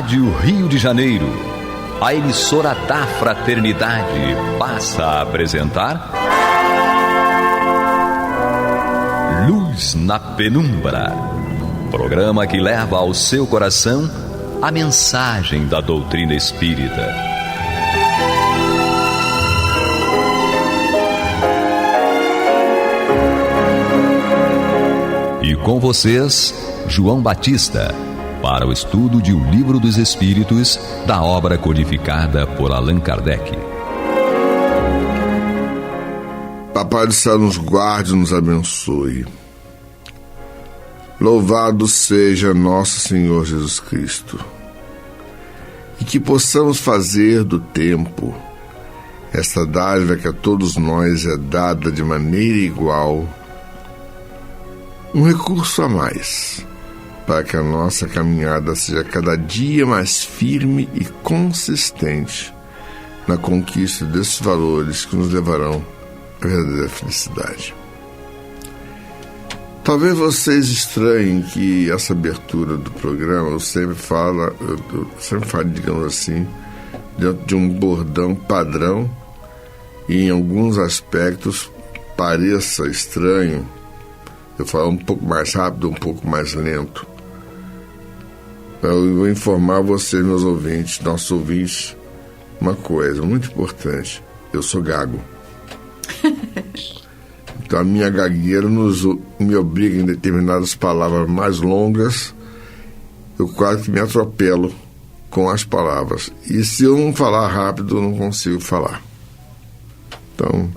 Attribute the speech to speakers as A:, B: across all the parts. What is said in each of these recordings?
A: Rádio Rio de Janeiro, a emissora da Fraternidade, passa a apresentar Luz na Penumbra, programa que leva ao seu coração a mensagem da doutrina espírita. E com vocês, João Batista, para o estudo de O Livro dos Espíritos, da obra codificada por Allan Kardec.
B: Papai do céu nos guarde e nos abençoe. Louvado seja nosso Senhor Jesus Cristo. E que possamos fazer do tempo esta dádiva que a todos nós é dada de maneira igual, um recurso a mais, para que a nossa caminhada seja cada dia mais firme e consistente na conquista desses valores que nos levarão à verdadeira felicidade. Talvez vocês estranhem que essa abertura do programa eu sempre falo, digamos assim, dentro de um bordão padrão e em alguns aspectos pareça estranho eu falo um pouco mais rápido, um pouco mais lento. Eu vou informar vocês, meus ouvintes, nossos ouvintes, uma coisa muito importante. Eu sou gago. Então a minha gagueira me obriga em determinadas palavras mais longas, eu quase que me atropelo com as palavras. E se eu não falar rápido, eu não consigo falar. Então,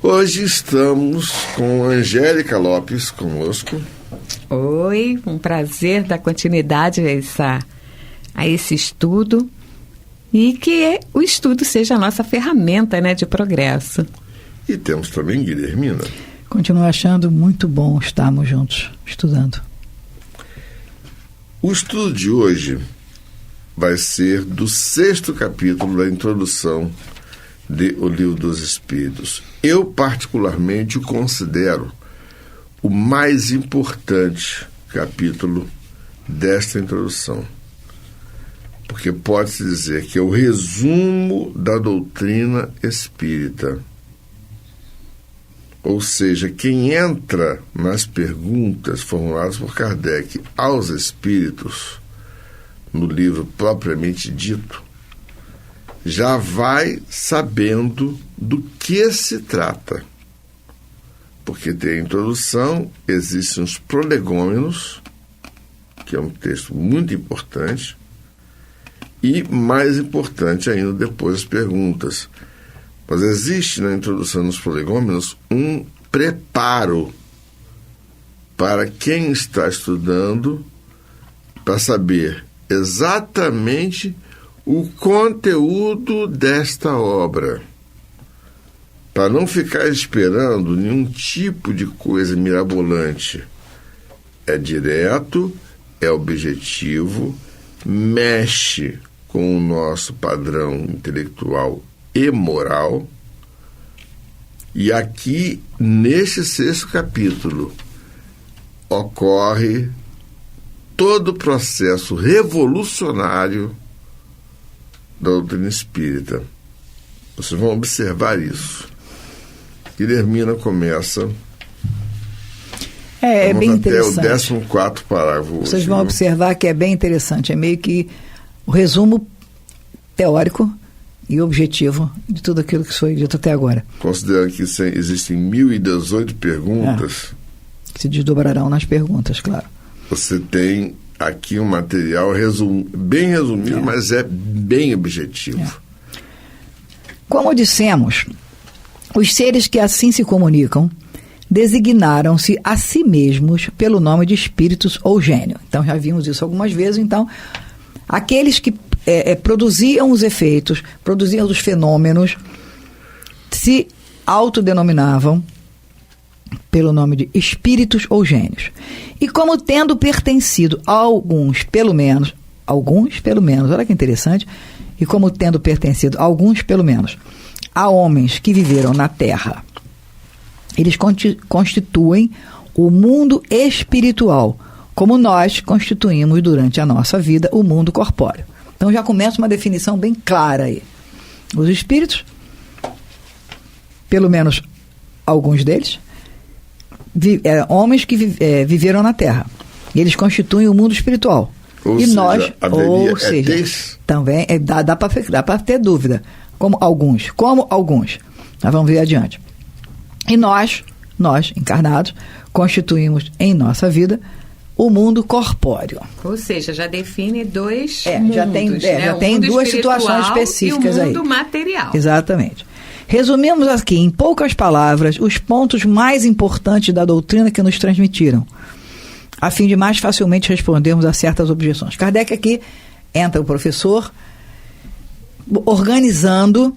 B: hoje estamos com Angélica Lopes conosco.
C: Oi, um prazer dar continuidade a esse estudo e que o estudo seja a nossa ferramenta, né, de progresso.
B: E temos também Guilhermina.
D: Continuo achando muito bom estarmos juntos, estudando.
B: O estudo de hoje vai ser do 6º capítulo da introdução de O Livro dos Espíritos. Eu, particularmente, o considero o mais importante capítulo desta introdução, porque pode-se dizer que é o resumo da doutrina espírita. Ou seja, quem entra nas perguntas formuladas por Kardec aos espíritos, no livro propriamente dito, já vai sabendo do que se trata. Porque tem a introdução, existem os prolegômenos, que é um texto muito importante, e mais importante ainda depois as perguntas. Mas existe na introdução dos prolegômenos um preparo para quem está estudando para saber exatamente o conteúdo desta obra, para não ficar esperando nenhum tipo de coisa mirabolante. É direto, é objetivo, mexe com o nosso padrão intelectual e moral. E aqui, neste 6º capítulo, ocorre todo o processo revolucionário da doutrina espírita. Vocês vão observar isso. Guilhermina começa.
D: É bem interessante.
B: Até o 14º parágrafo.
D: Vocês vão observar que é bem interessante. É meio que o resumo teórico e objetivo de tudo aquilo que foi dito até agora.
B: Considerando que existem 1018 perguntas.
D: Que se desdobrarão nas perguntas, claro.
B: Você tem aqui um material bem resumido, mas é bem objetivo.
D: Como dissemos, os seres que assim se comunicam designaram-se a si mesmos pelo nome de espíritos ou gênio. Então, já vimos isso algumas vezes. Então, aqueles que produziam os efeitos, produziam os fenômenos, se autodenominavam pelo nome de espíritos ou gênios. E como tendo pertencido a alguns pelo menos, olha que interessante, e como tendo pertencido a alguns pelo menos, a homens que viveram na Terra, eles constituem o mundo espiritual, como nós constituímos durante a nossa vida o mundo corpóreo. Então já começa uma definição bem clara aí. Os espíritos, pelo menos alguns deles, homens que viveram na Terra. E eles constituem o mundo espiritual.
B: Ou seja,
D: também dá para ter dúvida. Como alguns. Nós vamos ver adiante. E nós, encarnados, constituímos em nossa vida o mundo corpóreo.
C: Ou seja, já define dois mundos.
D: Já tem duas situações específicas aí.
C: E o mundo material.
D: Exatamente. Resumimos aqui, em poucas palavras, os pontos mais importantes da doutrina que nos transmitiram, a fim de mais facilmente respondermos a certas objeções. Kardec aqui, entra o professor, organizando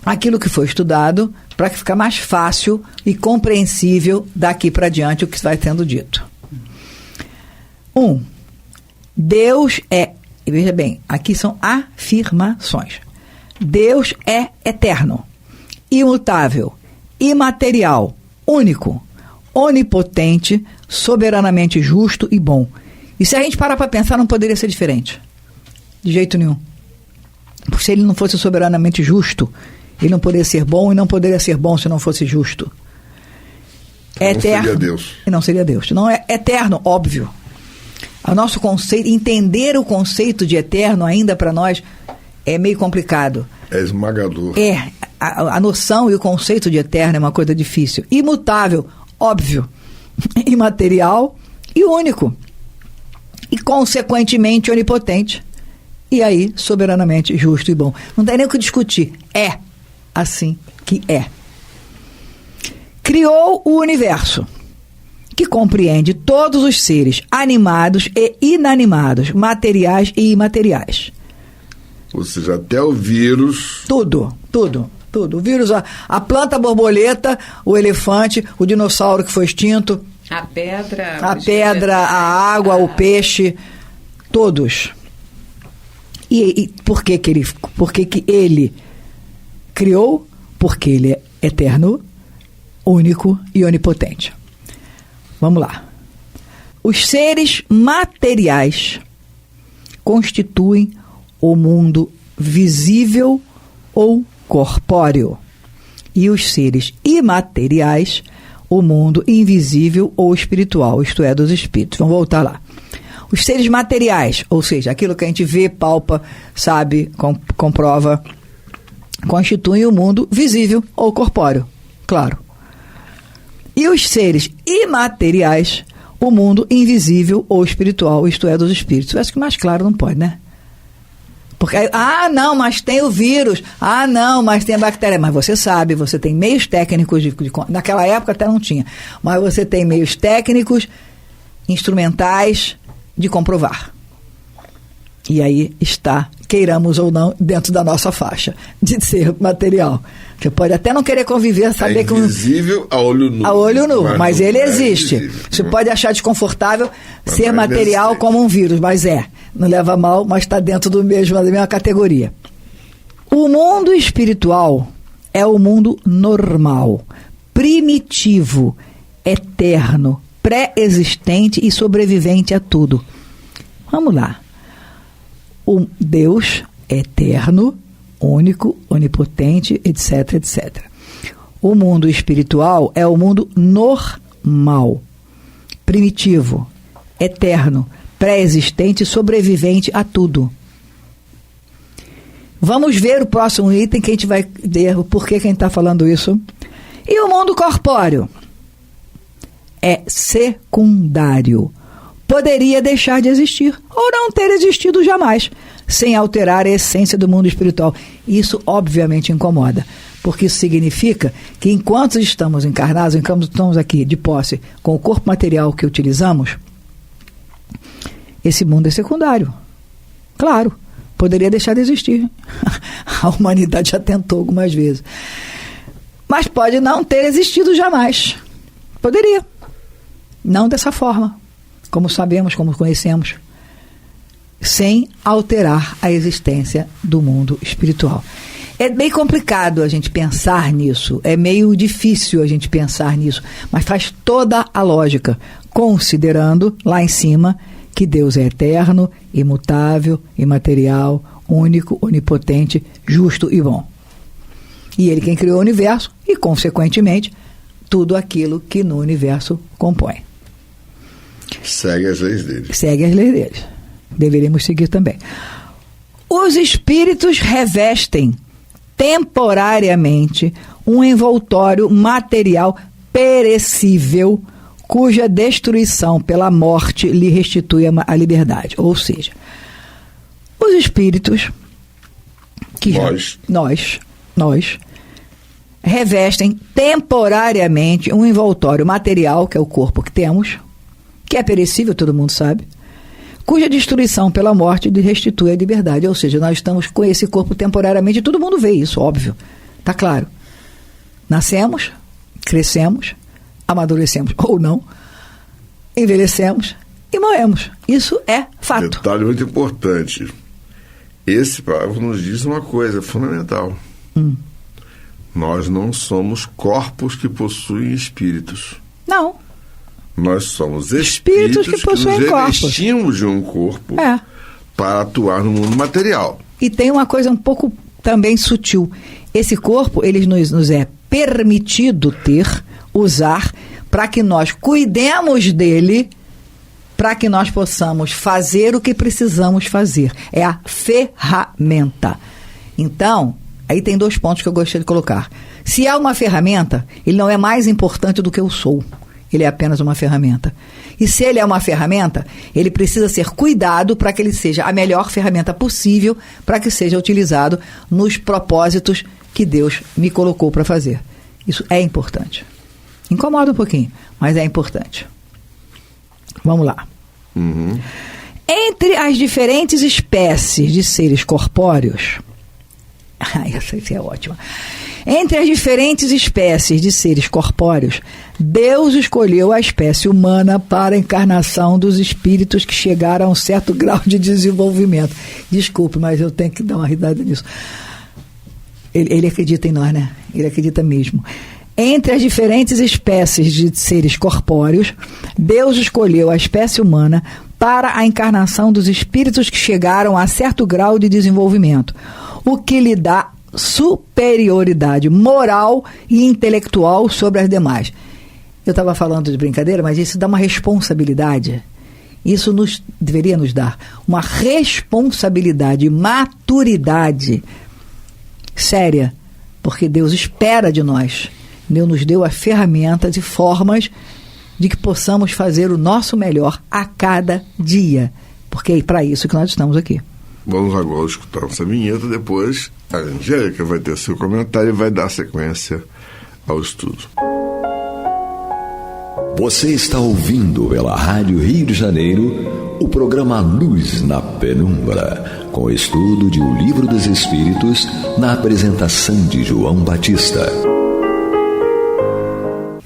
D: aquilo que foi estudado para que fique mais fácil e compreensível daqui para diante o que vai sendo dito. Deus é, e veja bem, aqui são afirmações. Deus é eterno, imutável, imaterial, único, onipotente, soberanamente justo e bom. E se a gente parar para pensar, não poderia ser diferente. De jeito nenhum. Porque se ele não fosse soberanamente justo, ele não poderia ser bom, e não poderia ser bom se não fosse justo. É eterno.
B: Não seria Deus.
D: E não seria Deus. Não é eterno, óbvio. O nosso conceito, entender o conceito de eterno ainda para nós é meio complicado.
B: É esmagador.
D: A noção e o conceito de eterno é uma coisa difícil. Imutável, óbvio. Imaterial e único. E, consequentemente, onipotente. E aí, soberanamente justo e bom. Não tem nem o que discutir. É assim que é. Criou o universo, que compreende todos os seres animados e inanimados, materiais e imateriais.
B: Ou seja, até o vírus...
D: Tudo. O vírus, a planta, a borboleta, o elefante, o dinossauro que foi extinto...
C: A pedra,
D: a água, o peixe, todos. E por que ele criou? Porque ele é eterno, único e onipotente. Vamos lá. Os seres materiais constituem o mundo visível ou corpóreo. E os seres imateriais, o mundo invisível ou espiritual, isto é, dos espíritos. Vamos voltar lá. Os seres materiais, ou seja, aquilo que a gente vê, palpa, sabe, comprova, constituem o mundo visível ou corpóreo, claro. E os seres imateriais, o mundo invisível ou espiritual, isto é, dos espíritos. Acho que mais claro não pode, né? Porque, não, mas tem o vírus. Não, mas tem a bactéria. Mas você sabe, você tem meios técnicos, naquela época até não tinha, mas você tem meios técnicos, instrumentais, de comprovar. E aí está, queiramos ou não, dentro da nossa faixa de ser material. Você pode até não querer conviver, saber que...
B: É invisível a olho nu.
D: A olho nu, mas ele existe. Você pode achar desconfortável ser material como um vírus, mas não leva mal, mas está dentro da mesma categoria. O mundo espiritual é o mundo normal, primitivo, eterno, pré-existente e sobrevivente a tudo. Vamos lá. O Deus eterno, único, onipotente, etc, etc. O mundo espiritual é o mundo normal, primitivo, eterno, pré-existente e sobrevivente a tudo. Vamos ver o próximo item que a gente vai ver o porquê que a gente está falando isso. E o mundo corpóreo é secundário. Poderia deixar de existir ou não ter existido jamais, sem alterar a essência do mundo espiritual. Isso obviamente incomoda, porque isso significa que enquanto estamos encarnados, enquanto estamos aqui de posse com o corpo material que utilizamos, esse mundo é secundário. Claro, poderia deixar de existir. A humanidade já tentou algumas vezes. Mas pode não ter existido jamais. Poderia. Não dessa forma, como sabemos, como conhecemos, sem alterar a existência do mundo espiritual. É bem complicado a gente pensar nisso, é meio difícil a gente pensar nisso, mas faz toda a lógica, considerando lá em cima que Deus é eterno, imutável, imaterial, único, onipotente, justo e bom. E Ele quem criou o universo e, consequentemente, tudo aquilo que no universo compõe.
B: Segue as leis dele.
D: Segue as leis dele. Deveríamos seguir também. Os espíritos revestem temporariamente um envoltório material perecível, cuja destruição pela morte lhe restitui a liberdade. Ou seja, os espíritos que nós revestem temporariamente um envoltório material, que é o corpo que temos, que é perecível, todo mundo sabe, cuja destruição pela morte lhe restitui a liberdade. Ou seja, nós estamos com esse corpo temporariamente, todo mundo vê isso, óbvio, está claro. Nascemos, crescemos, amadurecemos ou não, envelhecemos e morremos. Isso é fato.
B: Detalhe muito importante. Esse parágrafo nos diz uma coisa fundamental. Nós não somos corpos que possuem espíritos.
D: Não.
B: Nós somos espíritos que nos revestimos de um corpo para atuar no mundo material.
D: E tem uma coisa um pouco também sutil. Esse corpo, ele nos é permitido usar, para que nós cuidemos dele, para que nós possamos fazer o que precisamos fazer. É a ferramenta. Então, aí tem 2 pontos que eu gostaria de colocar. Se há uma ferramenta, ele não é mais importante do que eu sou. Ele é apenas uma ferramenta. E se ele é uma ferramenta, ele precisa ser cuidado para que ele seja a melhor ferramenta possível, para que seja utilizado nos propósitos que Deus me colocou para fazer. Isso é importante. Incomoda um pouquinho, mas é importante. Vamos lá. Entre as diferentes espécies de seres corpóreos... essa é ótima. Entre as diferentes espécies de seres corpóreos, Deus escolheu a espécie humana para a encarnação dos espíritos que chegaram a um certo grau de desenvolvimento. Desculpe, mas eu tenho que dar uma risada nisso. Ele acredita em nós, né? Ele acredita mesmo. Entre as diferentes espécies de seres corpóreos, Deus escolheu a espécie humana para a encarnação dos espíritos que chegaram a certo grau de desenvolvimento, o que lhe dá superioridade moral e intelectual sobre as demais. Eu estava falando de brincadeira, mas isso dá uma responsabilidade. Isso deveria nos dar uma responsabilidade, maturidade séria, porque Deus espera de nós. Deus nos deu as ferramentas e formas de que possamos fazer o nosso melhor a cada dia, porque é para isso que nós estamos aqui.
B: Vamos agora escutar essa vinheta, depois a Angélica vai ter seu comentário e vai dar sequência ao estudo.
A: Você está ouvindo pela Rádio Rio de Janeiro o programa Luz na Penumbra, com o estudo de O Livro dos Espíritos, na apresentação de João Batista.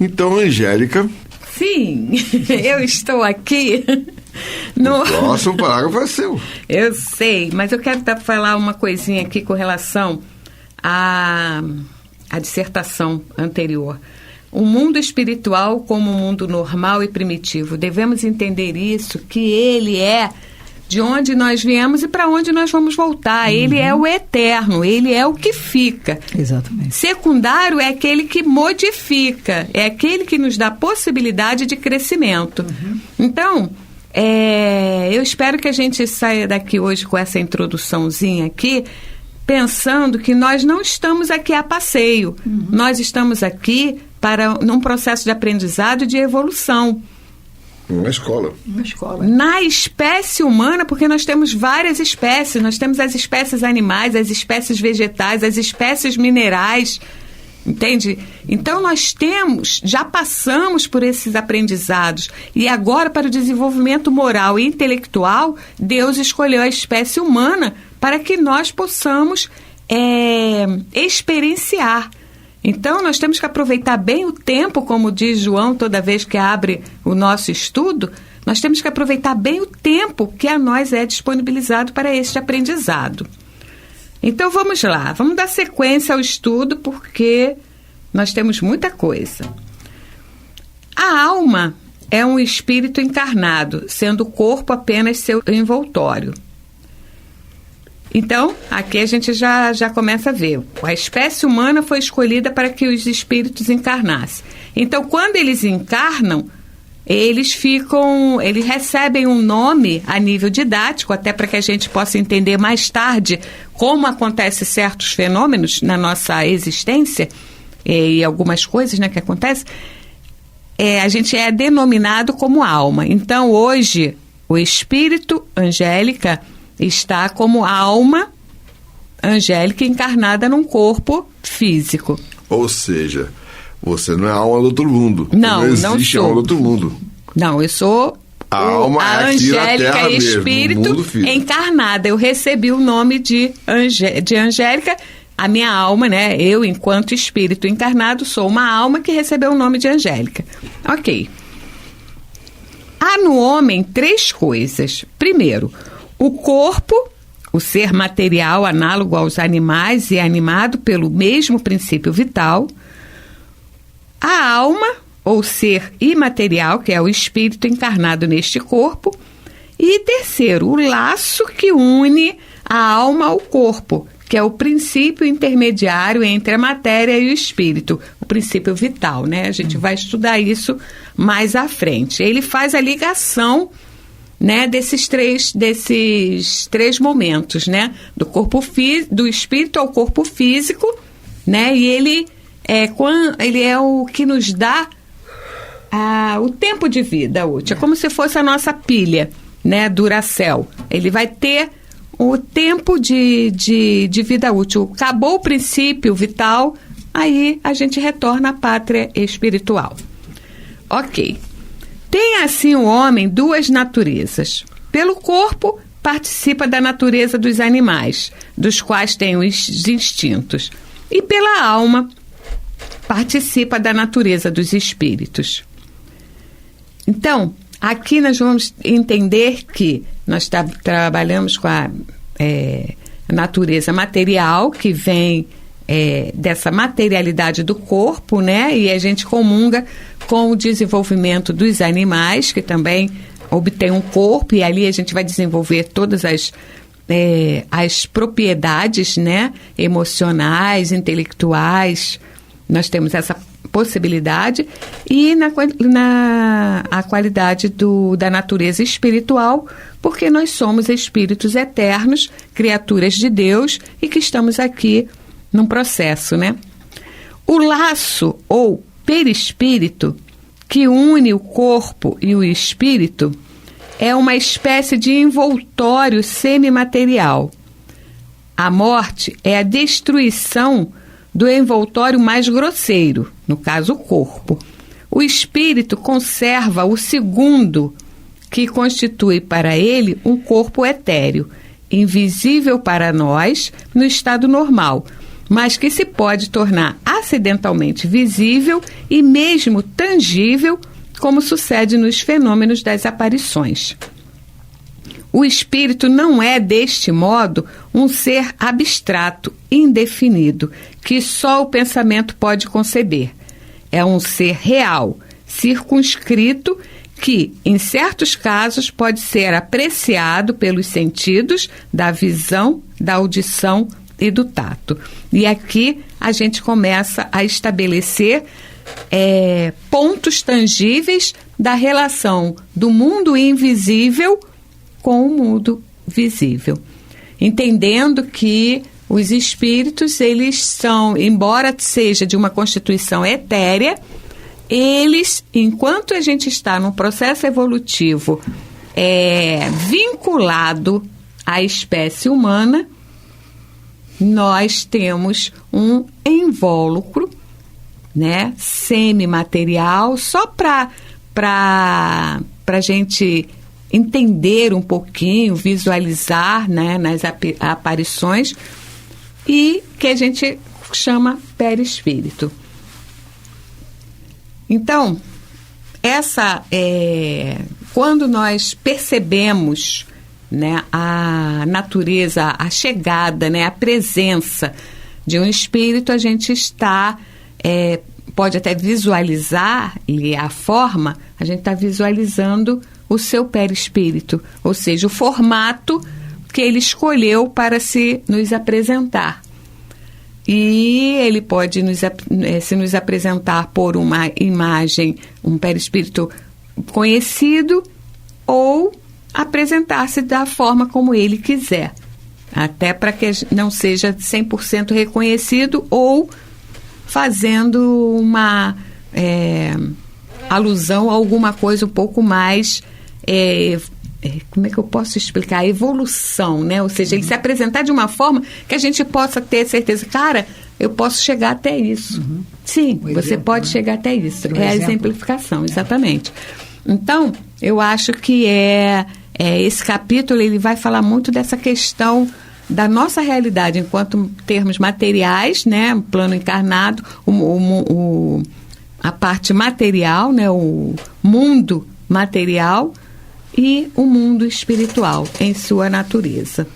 B: Então, Angélica...
C: Sim, eu estou aqui...
B: O próximo parágrafo é seu.
C: Eu sei, mas eu quero falar uma coisinha aqui com relação à dissertação anterior. O mundo espiritual como um mundo normal e primitivo. Devemos entender isso, que ele é de onde nós viemos e para onde nós vamos voltar. Ele é o eterno, ele é o que fica.
D: Exatamente.
C: Secundário é aquele que modifica, é aquele que nos dá possibilidade de crescimento. Então... eu espero que a gente saia daqui hoje com essa introduçãozinha aqui, pensando que nós não estamos aqui a passeio. Nós estamos aqui num processo de aprendizado e de evolução.
B: Uma escola.
C: Na espécie humana, porque nós temos várias espécies. Nós temos as espécies animais, as espécies vegetais, as espécies minerais. Entende? Então nós já passamos por esses aprendizados e agora, para o desenvolvimento moral e intelectual, Deus escolheu a espécie humana para que nós possamos experienciar. Então nós temos que aproveitar bem o tempo, como diz João toda vez que abre o nosso estudo. Nós temos que aproveitar bem o tempo que a nós é disponibilizado para este aprendizado. Então vamos lá, vamos dar sequência ao estudo, porque nós temos muita coisa. A alma é um espírito encarnado, sendo o corpo apenas seu envoltório. Então, aqui a gente já começa a ver. A espécie humana foi escolhida para que os espíritos encarnassem. Então, quando eles encarnam, eles recebem um nome a nível didático, até para que a gente possa entender mais tarde como acontecem certos fenômenos na nossa existência e algumas coisas, né, que acontecem. A gente é denominado como alma. Então, hoje, o espírito Angélica está como alma angélica encarnada num corpo físico.
B: Ou seja, você não é a alma do outro mundo.
C: Não
B: existe
C: sou.
B: alma do outro mundo.
C: Não, eu sou
B: a
C: Angélica espírito
B: mesmo,
C: encarnada. Eu recebi o nome de Angélica. A minha alma, né? Eu, enquanto espírito encarnado, sou uma alma que recebeu o nome de Angélica. Ok. Há no homem 3 coisas. Primeiro, o corpo, o ser material análogo aos animais e animado pelo mesmo princípio vital. A alma, ou ser imaterial, que é o espírito encarnado neste corpo. E terceiro, o laço que une a alma ao corpo, que é o princípio intermediário entre a matéria e o espírito, o princípio vital, né? A gente vai estudar isso mais à frente. Ele faz a ligação, né, desses três momentos, né? Do espírito ao corpo físico, né? E ele é o que nos dá o tempo de vida útil. É como se fosse a nossa pilha, né? Duracell. Ele vai ter o tempo de vida útil. Acabou o princípio vital, aí a gente retorna à pátria espiritual. Ok. Tem assim o homem 2 naturezas. Pelo corpo, participa da natureza dos animais, dos quais tem os instintos. E pela alma, participa da natureza dos espíritos. Então, aqui nós vamos entender que nós trabalhamos com a natureza material, que vem dessa materialidade do corpo, né? E a gente comunga com o desenvolvimento dos animais, que também obtém um corpo, e ali a gente vai desenvolver todas as propriedades, né? Emocionais, intelectuais. Nós temos essa possibilidade, e a qualidade da natureza espiritual, porque nós somos espíritos eternos, criaturas de Deus, e que estamos aqui num processo, né? O laço, ou perispírito, que une o corpo e o espírito, é uma espécie de envoltório semimaterial. A morte é a destruição do envoltório mais grosseiro, no caso o corpo. O espírito conserva o segundo, que constitui para ele um corpo etéreo, invisível para nós no estado normal, mas que se pode tornar acidentalmente visível e mesmo tangível, como sucede nos fenômenos das aparições. O espírito não é, deste modo, um ser abstrato, indefinido, que só o pensamento pode conceber. É um ser real, circunscrito, que, em certos casos, pode ser apreciado pelos sentidos da visão, da audição e do tato. E aqui a gente começa a estabelecer pontos tangíveis da relação do mundo invisível com o mundo visível. Entendendo que os espíritos, eles são, embora seja de uma constituição etérea, eles, enquanto a gente está num processo evolutivo vinculado à espécie humana, nós temos um invólucro, né, semimaterial, só para a gente entender um pouquinho, visualizar, né, nas aparições, e que a gente chama perispírito. Então, quando nós percebemos né, a natureza, a chegada, né, a presença de um espírito, a gente está, pode até visualizar a forma, a gente está visualizando o seu perispírito, ou seja, o formato que ele escolheu para nos apresentar. E ele pode se nos apresentar por uma imagem, um perispírito conhecido, ou apresentar-se da forma como ele quiser, até para que não seja 100% reconhecido, ou fazendo uma alusão a alguma coisa um pouco mais, como é que eu posso explicar? Evolução, né? Ou seja, ele se apresentar de uma forma que a gente possa ter certeza, cara, eu posso chegar até isso. Sim, você pode chegar até isso. A exemplificação, exatamente. Então, eu acho que esse capítulo ele vai falar muito dessa questão da nossa realidade enquanto termos materiais, né? O plano encarnado, a parte material, né? O mundo material e o mundo espiritual em sua natureza.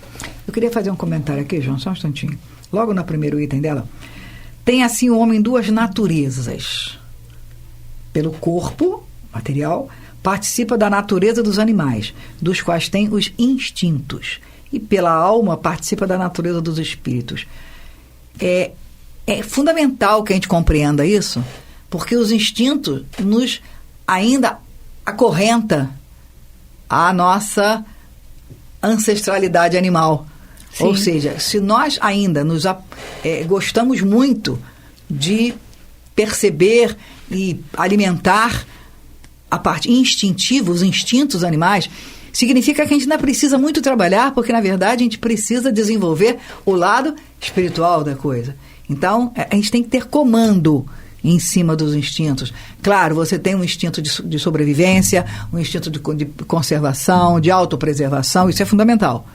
D: Eu queria fazer um comentário aqui, João, só um instantinho. Logo no primeiro item dela, tem assim o homem duas naturezas. Pelo corpo material, participa da natureza dos animais, dos quais tem os instintos. E pela alma, participa da natureza dos espíritos. É fundamental que a gente compreenda isso, porque os instintos nos ainda acorrenta a nossa ancestralidade animal. Sim. Ou seja, se nós ainda gostamos muito de perceber e alimentar a parte instintiva, os instintos animais, significa que a gente ainda precisa muito trabalhar, porque, na verdade, a gente precisa desenvolver o lado espiritual da coisa. Então, a gente tem que ter comando em cima dos instintos. Claro, você tem um instinto de sobrevivência, um instinto de conservação, de autopreservação, isso é fundamental.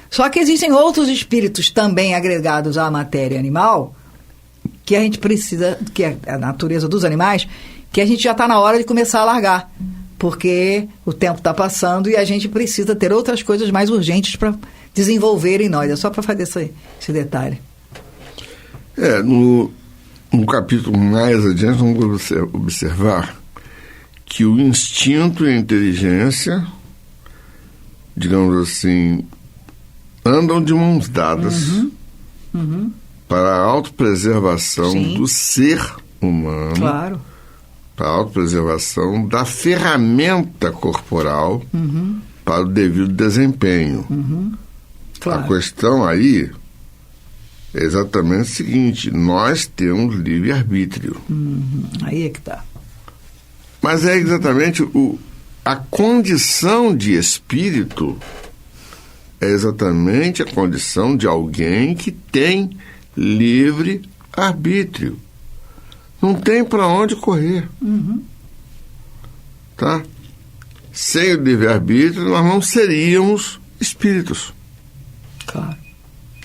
D: Só que existem outros espíritos também agregados à matéria animal, que a gente precisa, que é a natureza dos animais, que a gente já está na hora de começar a largar, porque o tempo está passando e a gente precisa ter outras coisas mais urgentes para desenvolver em nós. É só para fazer esse detalhe.
B: No capítulo mais adiante, vamos observar que o instinto e a inteligência, digamos assim, andam de mãos dadas para a autopreservação do ser humano, claro, para a autopreservação da ferramenta corporal para o devido desempenho. Claro. A questão aí é exatamente o seguinte: nós temos livre-arbítrio.
D: Aí é que está.
B: Mas é exatamente a condição de espírito, é exatamente a condição de alguém que tem livre-arbítrio. Não tem para onde correr. Tá? Sem o livre-arbítrio, nós não seríamos espíritos.
D: Claro.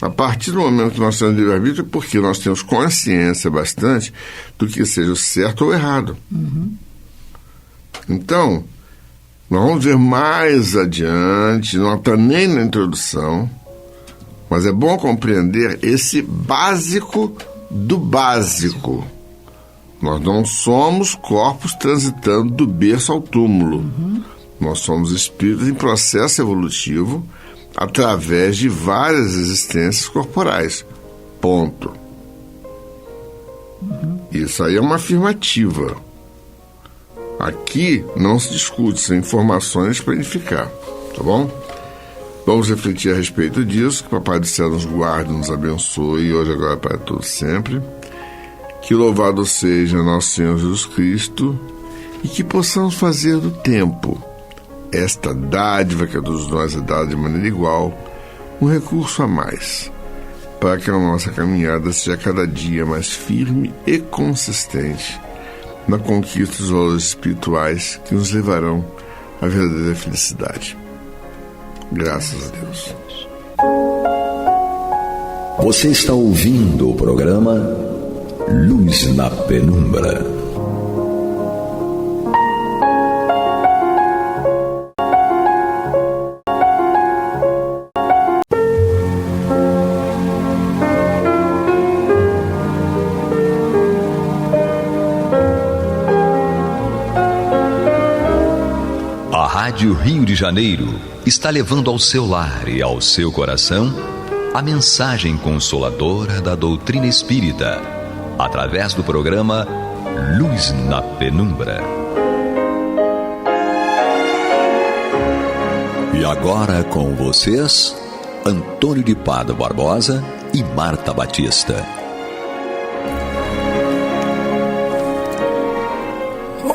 B: A partir do momento que nós temos livre-arbítrio, porque nós temos consciência bastante do que seja o certo ou o errado. Então, nós vamos ver mais adiante, não está nem na introdução, mas é bom compreender esse básico do básico. Nós não somos corpos transitando do berço ao túmulo. Nós somos espíritos em processo evolutivo através de várias existências corporais. Ponto. Isso aí é uma afirmativa. Aqui não se discute, são informações para edificar, tá bom? Vamos refletir a respeito disso, que o Papai do Céu nos guarde, nos abençoe, hoje, agora, para todos sempre. Que louvado seja nosso Senhor Jesus Cristo e que possamos fazer do tempo esta dádiva que a todos nós é dada de maneira igual, um recurso a mais, para que a nossa caminhada seja cada dia mais firme e consistente na conquista dos valores espirituais que nos levarão à verdadeira felicidade. Graças a Deus.
A: Você está ouvindo o programa Luz na Penumbra. Rádio Rio de Janeiro está levando ao seu lar e ao seu coração a mensagem consoladora da doutrina espírita, através do programa Luz na Penumbra. E agora com vocês, Antônio de Pádua Barbosa e Marta Batista.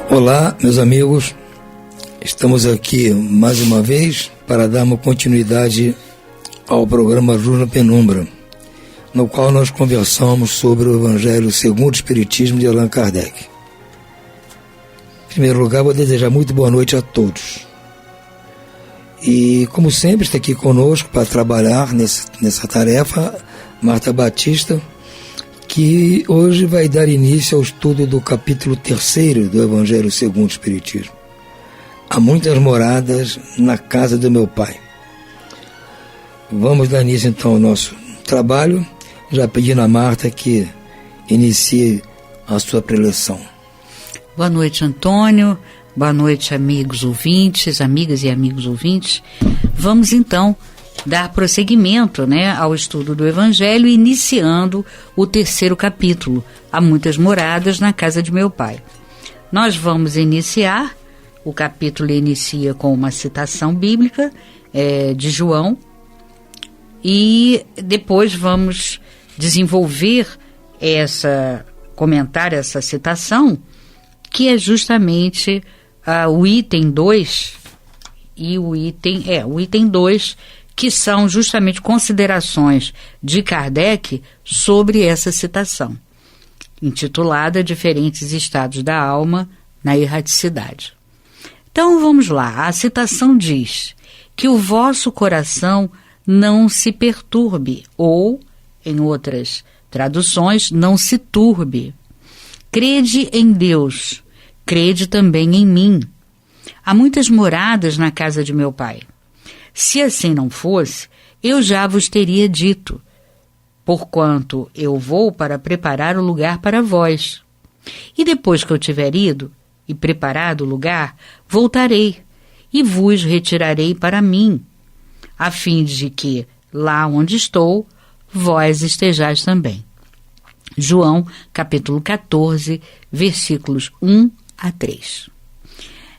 E: Olá, meus amigos. Estamos aqui mais uma vez para dar uma continuidade ao programa Luz na Penumbra, no qual nós conversamos sobre o Evangelho segundo o Espiritismo de Allan Kardec. Em primeiro lugar, vou desejar muito boa noite a todos. E, como sempre, está aqui conosco para trabalhar nessa tarefa, Marta Batista, que hoje vai dar início ao estudo do capítulo 3º do Evangelho segundo o Espiritismo. Há muitas moradas na casa do meu Pai. Vamos dar início então ao nosso trabalho, já pedindo a Marta que inicie a sua preleção.
F: Boa noite, Antônio. Boa noite, amigos ouvintes, amigas e amigos ouvintes. Vamos então dar prosseguimento, ao estudo do Evangelho, iniciando o 3º capítulo, Há muitas moradas na casa de meu Pai. Nós vamos iniciar, o capítulo inicia com uma citação bíblica de João, e depois vamos desenvolver comentar essa citação, que é justamente o item 2 e o item 2, que são justamente considerações de Kardec sobre essa citação, intitulada Diferentes Estados da Alma na Erraticidade. Então vamos lá, a citação diz que o vosso coração não se perturbe, ou, em outras traduções, não se turbe. Crede em Deus, crede também em mim. Há muitas moradas na casa de meu Pai. Se assim não fosse, eu já vos teria dito, porquanto eu vou para preparar o lugar para vós. E depois que eu tiver ido e preparado o lugar, voltarei e vos retirarei para mim, a fim de que, lá onde estou, vós estejais também. João, capítulo 14, versículos 1 a 3.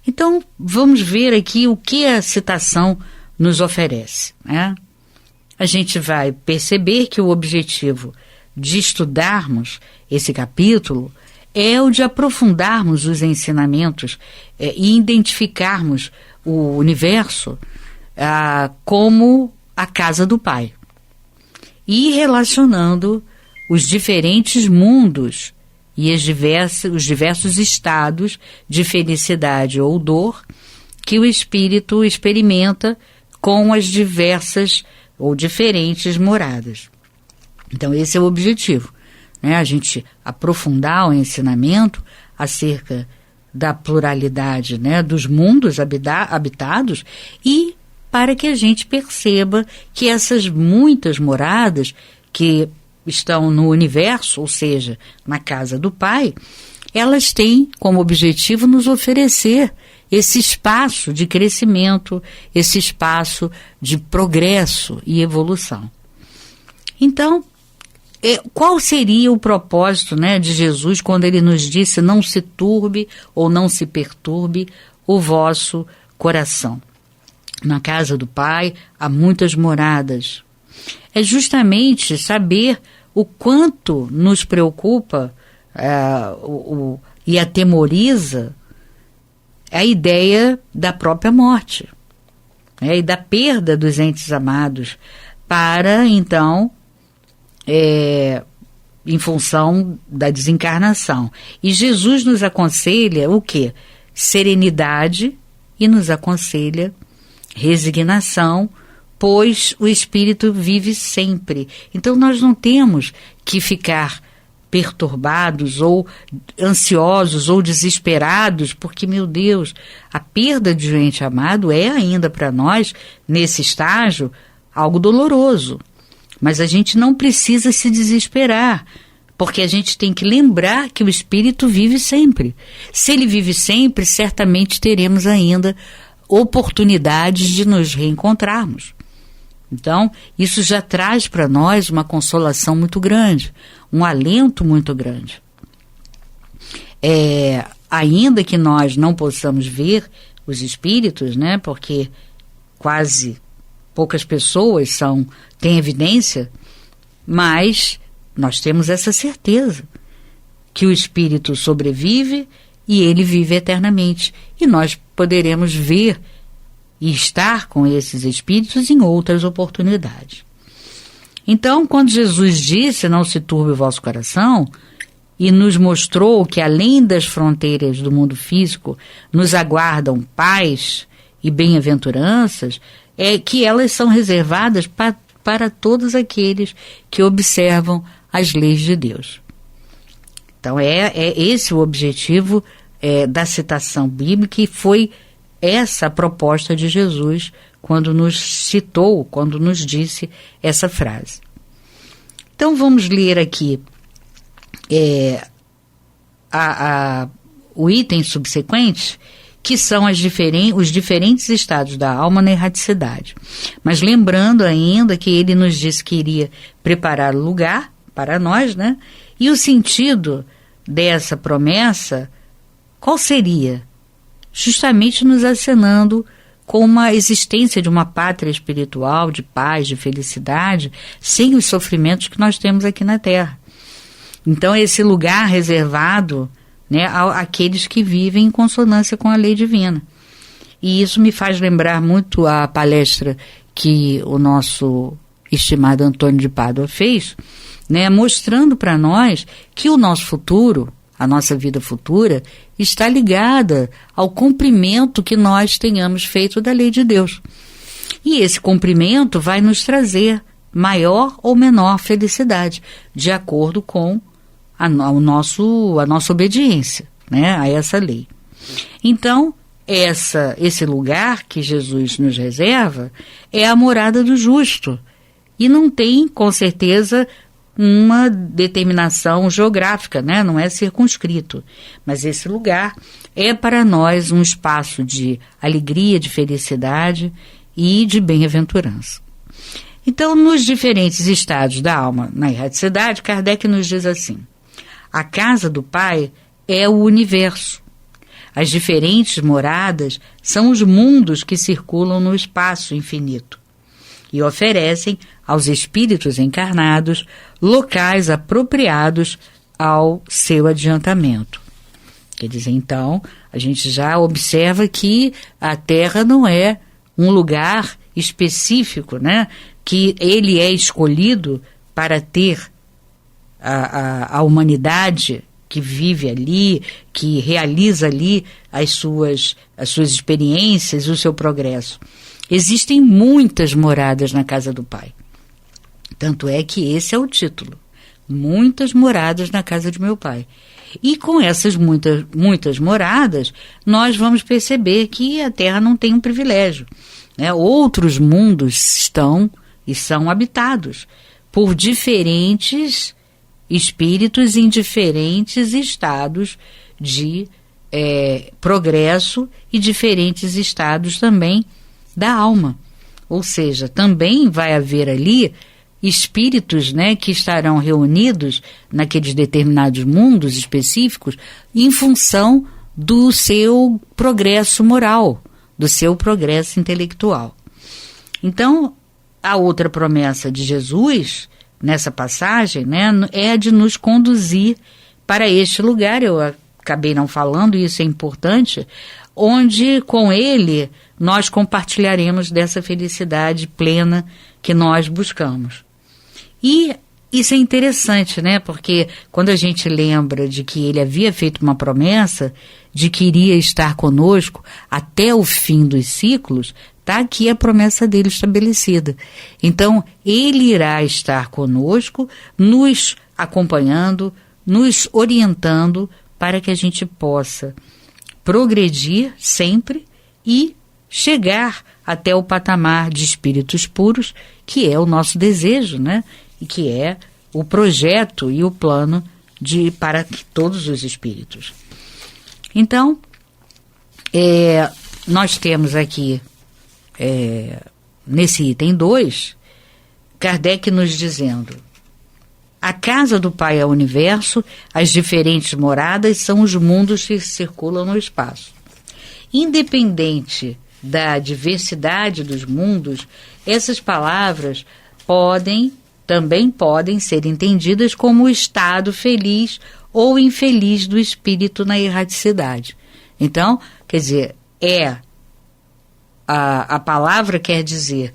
F: Então, vamos ver aqui o que a citação nos oferece, A gente vai perceber que o objetivo de estudarmos esse capítulo é o de aprofundarmos os ensinamentos e identificarmos o universo como a casa do Pai, e relacionando os diferentes mundos e os diversos estados de felicidade ou dor que o espírito experimenta com as diversas ou diferentes moradas. Então esse é o objetivo, a gente aprofundar o ensinamento acerca da pluralidade, dos mundos habitados, e para que a gente perceba que essas muitas moradas que estão no universo, ou seja, na casa do Pai, elas têm como objetivo nos oferecer esse espaço de crescimento, esse espaço de progresso e evolução. Então, qual seria o propósito de Jesus quando ele nos disse: não se turbe ou não se perturbe o vosso coração? Na casa do Pai há muitas moradas. É justamente saber o quanto nos preocupa e atemoriza a ideia da própria morte, e da perda dos entes amados, para então, em função da desencarnação. E Jesus nos aconselha o quê? Serenidade, e nos aconselha resignação, pois o espírito vive sempre. Então nós não temos que ficar perturbados ou ansiosos ou desesperados, porque, meu Deus, a perda de um ente amado é ainda para nós, nesse estágio, algo doloroso. Mas a gente não precisa se desesperar, porque a gente tem que lembrar que o espírito vive sempre. Se ele vive sempre, certamente teremos ainda oportunidades de nos reencontrarmos. Então, isso já traz para nós uma consolação muito grande, um alento muito grande. Ainda que nós não possamos ver os espíritos, né, porque quase poucas pessoas têm evidência, mas nós temos essa certeza que o espírito sobrevive e ele vive eternamente. E nós poderemos ver e estar com esses espíritos em outras oportunidades. Então, quando Jesus disse, não se turbe o vosso coração, e nos mostrou que além das fronteiras do mundo físico nos aguardam paz e bem-aventuranças, que elas são reservadas para todos aqueles que observam as leis de Deus. Então, é esse o objetivo da citação bíblica, e foi essa a proposta de Jesus quando nos citou, quando nos disse essa frase. Então, vamos ler aqui o item subsequente, que são os diferentes estados da alma na erraticidade. Mas lembrando ainda que ele nos disse que iria preparar o lugar para nós, né? E o sentido dessa promessa, qual seria? Justamente nos acenando com uma existência de uma pátria espiritual, de paz, de felicidade, sem os sofrimentos que nós temos aqui na Terra. Então, esse lugar reservado, né, àqueles que vivem em consonância com a lei divina. E isso me faz lembrar muito a palestra que o nosso estimado Antônio de Pádua fez, né, mostrando para nós que o nosso futuro, a nossa vida futura, está ligada ao cumprimento que nós tenhamos feito da lei de Deus. E esse cumprimento vai nos trazer maior ou menor felicidade, de acordo com a nossa obediência, né, a essa lei. Então, esse lugar que Jesus nos reserva é a morada do justo, e não tem, com certeza, uma determinação geográfica, né? Não é circunscrito, mas esse lugar é para nós um espaço de alegria, de felicidade e de bem-aventurança. Então, nos diferentes estados da alma na erraticidade, Kardec nos diz assim: a casa do Pai é o universo. As diferentes moradas são os mundos que circulam no espaço infinito e oferecem aos espíritos encarnados locais apropriados ao seu adiantamento. Quer dizer, então, a gente já observa que a Terra não é um lugar específico, né, que ele é escolhido para ter a humanidade que vive ali, que realiza ali as suas experiências, o seu progresso. Existem muitas moradas na casa do Pai. Tanto é que esse é o título. Muitas moradas na casa de meu Pai. E com essas muitas moradas, nós vamos perceber que a Terra não tem um privilégio, né? Outros mundos estão e são habitados por diferentes espíritos em diferentes estados de progresso e diferentes estados também da alma. Ou seja, também vai haver ali espíritos, né, que estarão reunidos naqueles determinados mundos específicos em função do seu progresso moral, do seu progresso intelectual. Então, a outra promessa de Jesus nessa passagem, né, é a de nos conduzir para este lugar. Eu acabei não falando, e isso é importante, onde com ele nós compartilharemos dessa felicidade plena que nós buscamos. E isso é interessante, né? Porque quando a gente lembra de que ele havia feito uma promessa de que iria estar conosco até o fim dos ciclos, está aqui a promessa dele estabelecida. Então, ele irá estar conosco, nos acompanhando, nos orientando para que a gente possa progredir sempre e chegar até o patamar de espíritos puros, que é o nosso desejo, né? E que é o projeto e o plano para todos os espíritos. Então, nós temos aqui, nesse item 2, Kardec nos dizendo: a casa do Pai é o universo, as diferentes moradas são os mundos que circulam no espaço. Independente da diversidade dos mundos, essas palavras também podem ser entendidas como o estado feliz ou infeliz do espírito na erraticidade. Então, quer dizer, a palavra quer dizer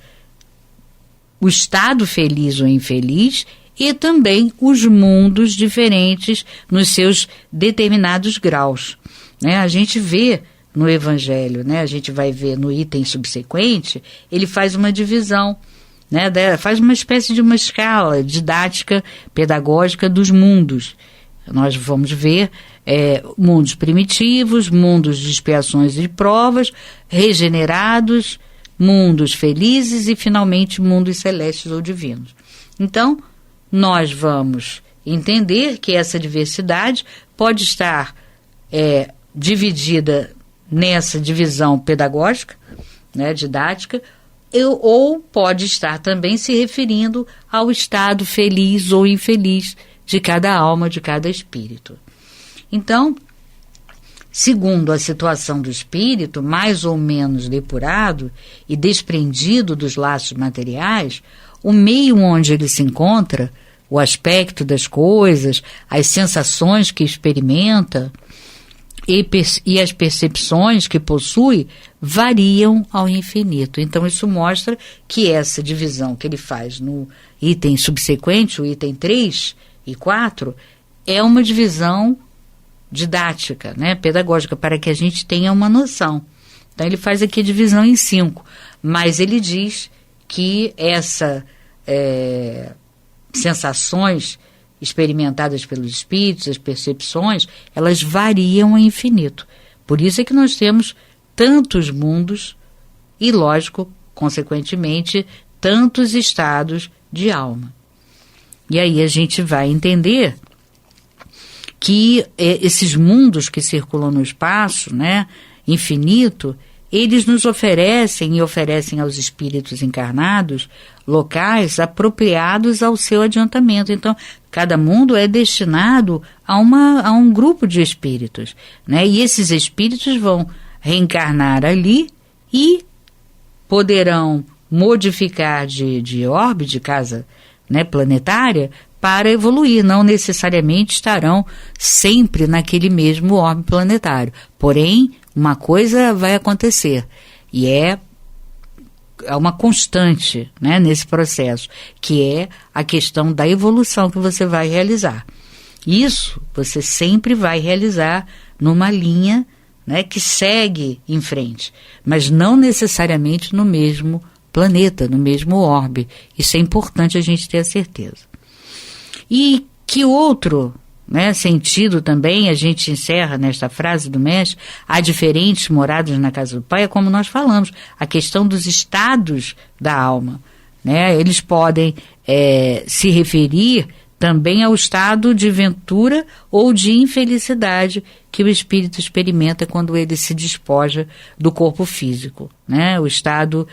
F: o estado feliz ou infeliz e também os mundos diferentes nos seus determinados graus, né? A gente vê no Evangelho, né? A gente vai ver no item subsequente, ele faz uma divisão, né? Faz uma espécie de uma escala didática, pedagógica dos mundos. Nós vamos ver mundos primitivos, mundos de expiações e provas, regenerados, mundos felizes e, finalmente, mundos celestes ou divinos. Então, nós vamos entender que essa diversidade pode estar dividida nessa divisão pedagógica, né, didática, ou pode estar também se referindo ao estado feliz ou infeliz de cada alma, de cada espírito. Então, segundo a situação do espírito, mais ou menos depurado e desprendido dos laços materiais, o meio onde ele se encontra, o aspecto das coisas, as sensações que experimenta e as percepções que possui variam ao infinito. Então, isso mostra que essa divisão que ele faz no item subsequente, o item 3 e 4, é uma divisão didática, né, pedagógica, para que a gente tenha uma noção. Então, ele faz aqui a divisão em 5, mas ele diz que essa sensações experimentadas pelos espíritos, as percepções, elas variam ao infinito. Por isso é que nós temos tantos mundos e, lógico, consequentemente, tantos estados de alma. E aí a gente vai entender que esses mundos que circulam no espaço, né, infinito, eles nos oferecem e oferecem aos espíritos encarnados locais apropriados ao seu adiantamento. Então, cada mundo é destinado a um grupo de espíritos, né? E esses espíritos vão reencarnar ali e poderão modificar de órbita, de casa, né, planetária, para evoluir. Não necessariamente estarão sempre naquele mesmo orbe planetário. Porém, uma coisa vai acontecer, e é uma constante, né, nesse processo, que é a questão da evolução que você vai realizar. Isso você sempre vai realizar numa linha, né, que segue em frente, mas não necessariamente no mesmo planeta, no mesmo orbe. Isso é importante a gente ter a certeza. E que outro, né, sentido também, a gente encerra nesta frase do mestre: há diferentes moradas na casa do Pai, é como nós falamos, a questão dos estados da alma, né? Eles podem se referir também ao estado de ventura ou de infelicidade que o espírito experimenta quando ele se despoja do corpo físico, né? O estado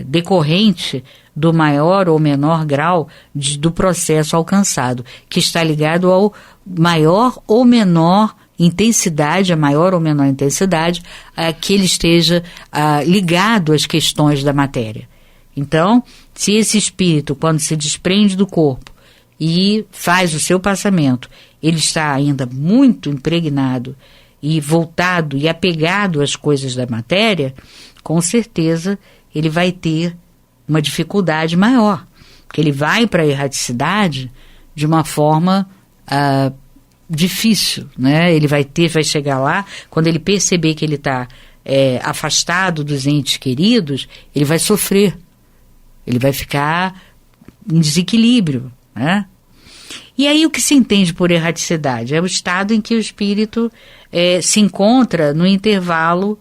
F: decorrente do maior ou menor grau do processo alcançado, que está ligado ao maior ou menor intensidade, a maior ou menor intensidade, que ele esteja ligado às questões da matéria. Então, se esse espírito, quando se desprende do corpo e faz o seu passamento, ele está ainda muito impregnado e voltado e apegado às coisas da matéria, com certeza ele vai ter uma dificuldade maior, porque ele vai para a erraticidade de uma forma difícil, né? Ele vai chegar lá, quando ele perceber que ele está afastado dos entes queridos, ele vai sofrer, ele vai ficar em desequilíbrio, né? E aí o que se entende por erraticidade? É o estado em que o espírito se encontra no intervalo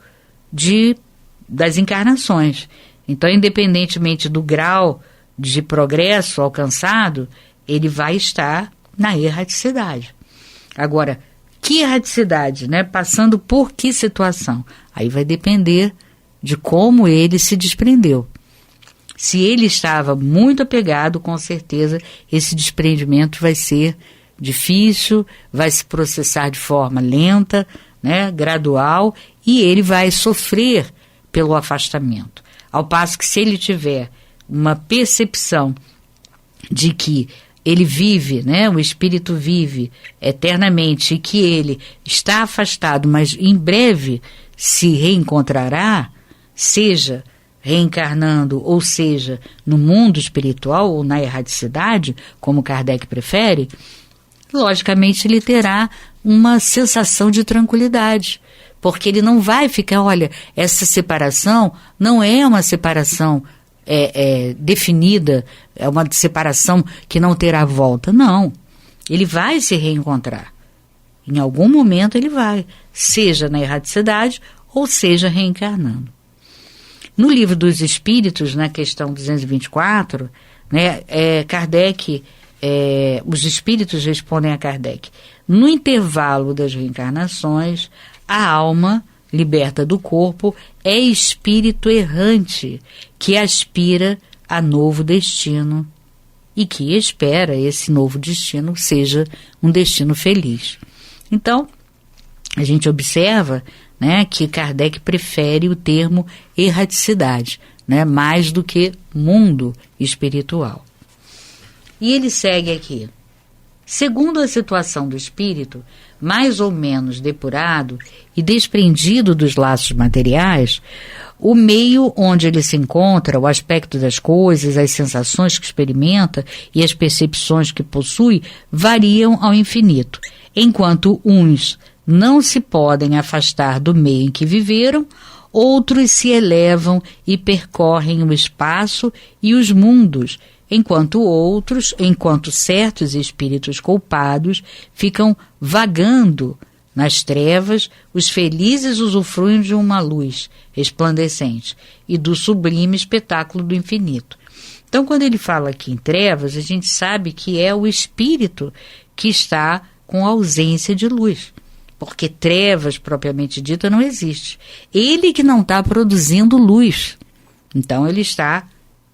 F: das encarnações. Então, independentemente do grau de progresso alcançado, ele vai estar na erraticidade. Agora, Que erraticidade, né? Passando por que situação? Aí vai depender de como ele se desprendeu. Se ele estava muito apegado, com certeza esse desprendimento vai ser difícil, vai se processar de forma lenta, né, gradual, e ele vai sofrer pelo afastamento. Ao passo que, se ele tiver uma percepção de que ele vive, né, o espírito vive eternamente, e que ele está afastado, mas em breve se reencontrará, seja reencarnando, ou seja, no mundo espiritual ou na erraticidade, como Kardec prefere, logicamente ele terá uma sensação de tranquilidade, porque ele não vai ficar, olha, essa separação não é uma separação definida, é uma separação que não terá volta. Não, ele vai se reencontrar. Em algum momento ele vai, seja na erraticidade ou seja reencarnando. No Livro dos Espíritos, na questão 224, né, Kardec, os espíritos respondem a Kardec: no intervalo das reencarnações, a alma, liberta do corpo, é espírito errante que aspira a novo destino e que espera esse novo destino seja um destino feliz. Então, a gente observa, né, que Kardec prefere o termo erraticidade, né, mais do que mundo espiritual. E ele segue aqui: segundo a situação do espírito, mais ou menos depurado e desprendido dos laços materiais, o meio onde ele se encontra, o aspecto das coisas, as sensações que experimenta e as percepções que possui variam ao infinito, enquanto uns não se podem afastar do meio em que viveram, outros se elevam e percorrem o espaço e os mundos, enquanto certos espíritos culpados ficam vagando nas trevas, os felizes usufruem de uma luz resplandecente e do sublime espetáculo do infinito. Então, quando ele fala aqui em trevas, a gente sabe que é o espírito que está com ausência de luz, porque trevas, propriamente dita, não existe. Ele que não está produzindo luz. Então, ele está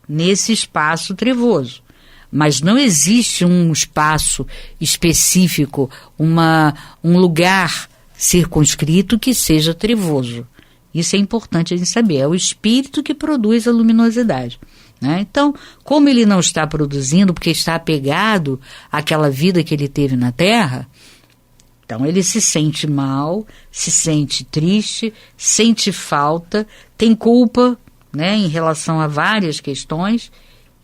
F: nesse espaço trevoso. Mas não existe um espaço específico, um lugar circunscrito que seja trevoso. Isso é importante a gente saber. É o espírito que produz a luminosidade, né? Então, como ele não está produzindo, porque está apegado àquela vida que ele teve na Terra, então ele se sente mal, se sente triste, sente falta, tem culpa, né, em relação a várias questões,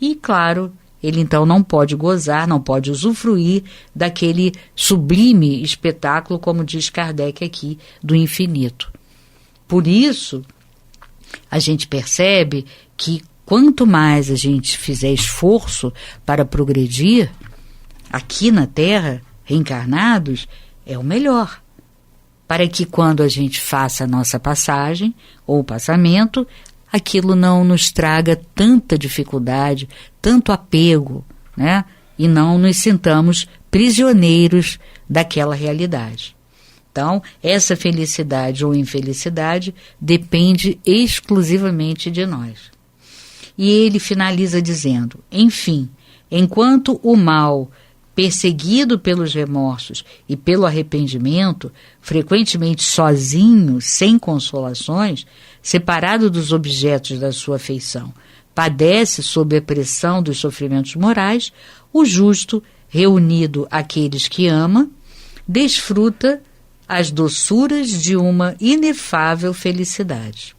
F: e claro, ele então não pode gozar, não pode usufruir daquele sublime espetáculo, como diz Kardec aqui, do infinito. Por isso, a gente percebe que quanto mais a gente fizer esforço para progredir aqui na Terra, reencarnados, é o melhor, para que quando a gente faça a nossa passagem ou passamento, aquilo não nos traga tanta dificuldade, tanto apego, né? E não nos sintamos prisioneiros daquela realidade. Então, essa felicidade ou infelicidade depende exclusivamente de nós. E ele finaliza dizendo: enfim, enquanto o mal, perseguido pelos remorsos e pelo arrependimento, frequentemente sozinho, sem consolações, separado dos objetos da sua afeição, padece sob a pressão dos sofrimentos morais, o justo, reunido àqueles que ama, desfruta as doçuras de uma inefável felicidade.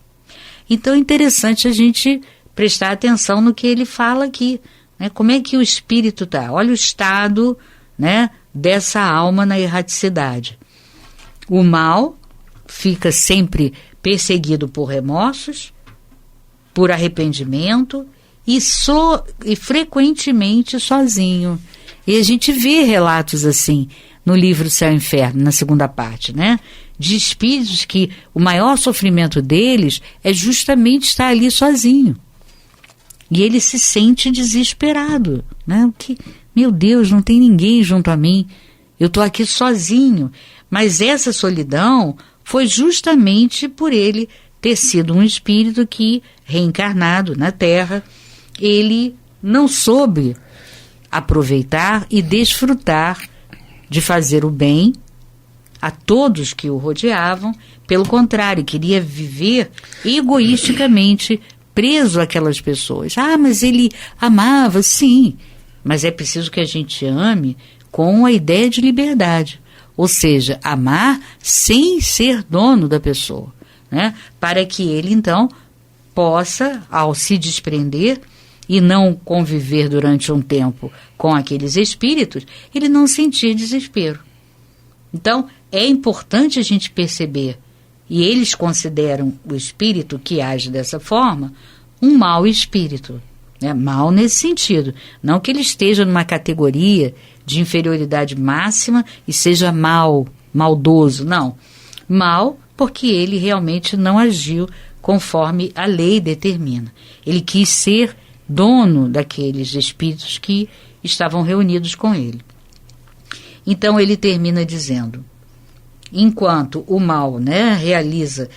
F: Então é interessante a gente prestar atenção no que ele fala aqui, né? Como é que o espírito está? Olha o estado, né, dessa alma na erraticidade. O mal fica sempre perseguido por remorsos, por arrependimento e frequentemente sozinho. E a gente vê relatos assim no livro Céu e Inferno, na segunda parte, né? De espíritos que o maior sofrimento deles é justamente estar ali sozinho. E ele se sente desesperado, né? Que, meu Deus, não tem ninguém junto a mim, eu estou aqui sozinho. Mas essa solidão foi justamente por ele ter sido um espírito que, reencarnado na Terra, ele não soube aproveitar e desfrutar de fazer o bem a todos que o rodeavam. Pelo contrário, queria viver egoisticamente preso àquelas pessoas. Ah, mas ele amava, sim, mas é preciso que a gente ame com a ideia de liberdade, ou seja, amar sem ser dono da pessoa, né? Para que ele então possa, ao se desprender e não conviver durante um tempo com aqueles espíritos, ele não sentir desespero. Então, é importante a gente perceber, e eles consideram o espírito que age dessa forma um mau espírito, né? Mal nesse sentido, não que ele esteja numa categoria de inferioridade máxima e seja maldoso, não. Mal porque ele realmente não agiu conforme a lei determina. Ele quis ser dono daqueles espíritos que estavam reunidos com ele. Então ele termina dizendo: enquanto o mal, né, realiza,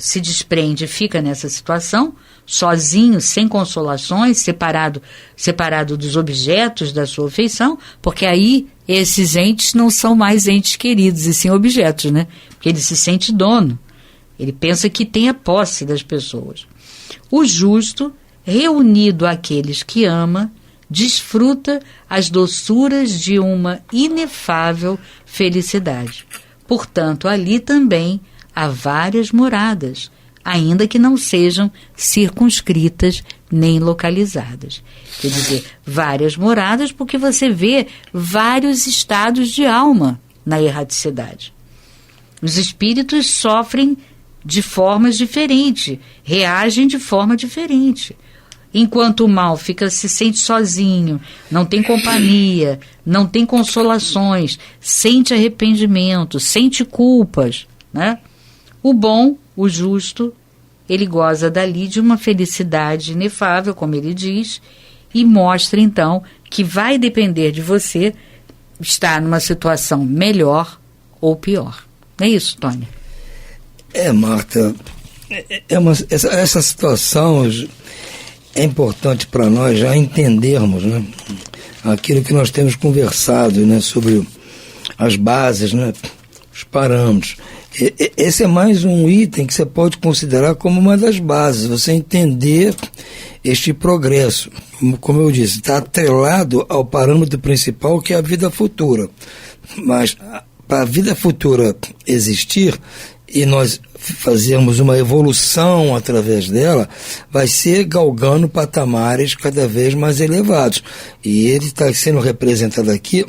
F: se desprende e fica nessa situação, sozinho, sem consolações, separado dos objetos da sua afeição, porque aí esses entes não são mais entes queridos, e sim objetos, né? Porque ele se sente dono, ele pensa que tem a posse das pessoas. O justo, reunido àqueles que ama, desfruta as doçuras de uma inefável felicidade. Portanto, ali também há várias moradas, ainda que não sejam circunscritas nem localizadas. Quer dizer, várias moradas porque você vê vários estados de alma na erraticidade. Os espíritos sofrem de formas diferentes, reagem de forma diferente. Enquanto o mal se sente sozinho, não tem companhia, não tem consolações, sente arrependimento, sente culpas, né? O bom, o justo, ele goza dali de uma felicidade inefável, como ele diz, e mostra então que vai depender de você estar numa situação melhor ou pior. Não é isso, Tônia?
E: Marta, essa situação é importante para nós já entendermos, né, aquilo que nós temos conversado, né, sobre as bases, né, os parâmetros. Esse é mais um item que você pode considerar como uma das bases, você entender este progresso. Como eu disse, está atrelado ao parâmetro principal, que é a vida futura. Mas para a vida futura existir e nós fazermos uma evolução através dela, vai ser galgando patamares cada vez mais elevados. E ele está sendo representado aqui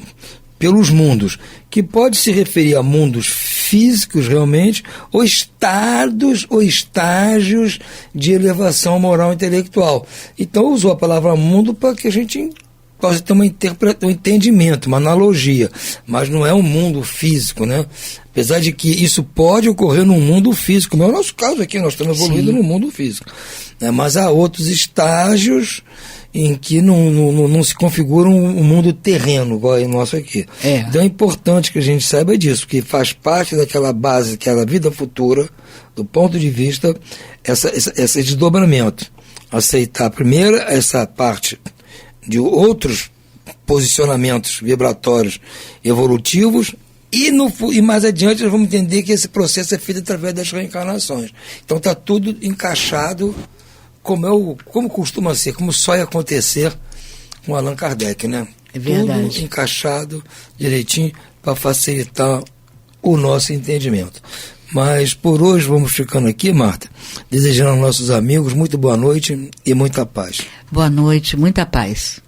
E: pelos mundos, que pode se referir a mundos físicos realmente, ou estados ou estágios de elevação moral e intelectual. Então usou a palavra mundo para que a gente possa ter um entendimento, uma analogia, mas não é um mundo físico, né? Apesar de que isso pode ocorrer no mundo físico, como é o nosso caso aqui, nós estamos evoluindo no mundo físico, né? Mas há outros estágios em que não se configura um mundo terreno, igual é o nosso aqui. Então é importante que a gente saiba disso, que faz parte daquela base, aquela vida futura, do ponto de vista, esse desdobramento. Aceitar primeiro essa parte de outros posicionamentos vibratórios evolutivos e mais adiante nós vamos entender que esse processo é feito através das reencarnações. Então está tudo encaixado como costuma ser, como só ia acontecer com Allan Kardec, né?
F: É verdade.
E: Tudo encaixado direitinho para facilitar o nosso entendimento. Mas por hoje vamos ficando aqui, Marta, desejando aos nossos amigos muito boa noite e muita paz.
F: Boa noite, muita paz.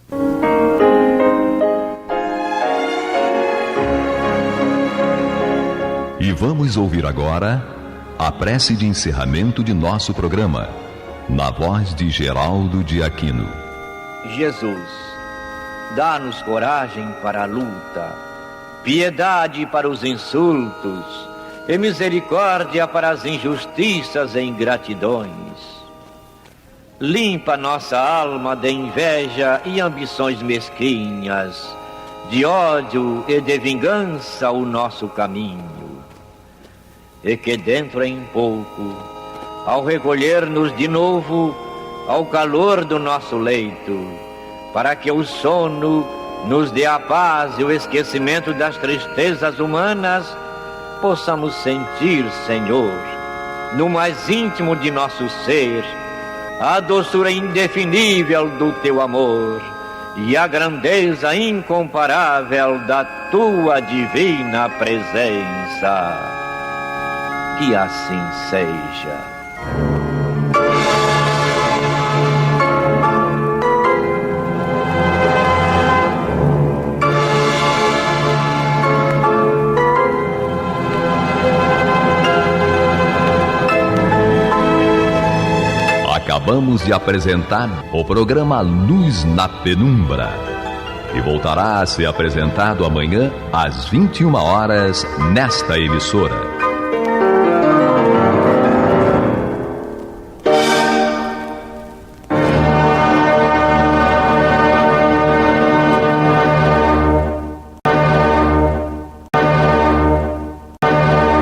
A: E vamos ouvir agora a prece de encerramento de nosso programa, na voz de Geraldo de Aquino.
G: Jesus, dá-nos coragem para a luta, piedade para os insultos e misericórdia para as injustiças e ingratidões. Limpa nossa alma de inveja e ambições mesquinhas, de ódio e de vingança o nosso caminho. e que dentro em pouco, ao recolher-nos de novo ao calor do nosso leito, para que o sono nos dê a paz e o esquecimento das tristezas humanas, possamos sentir, Senhor, no mais íntimo de nosso ser, a doçura indefinível do Teu amor e a grandeza incomparável da Tua divina presença. Que assim seja.
A: Acabamos de apresentar o programa Luz na Penumbra, que voltará a ser apresentado amanhã às 21 horas nesta emissora.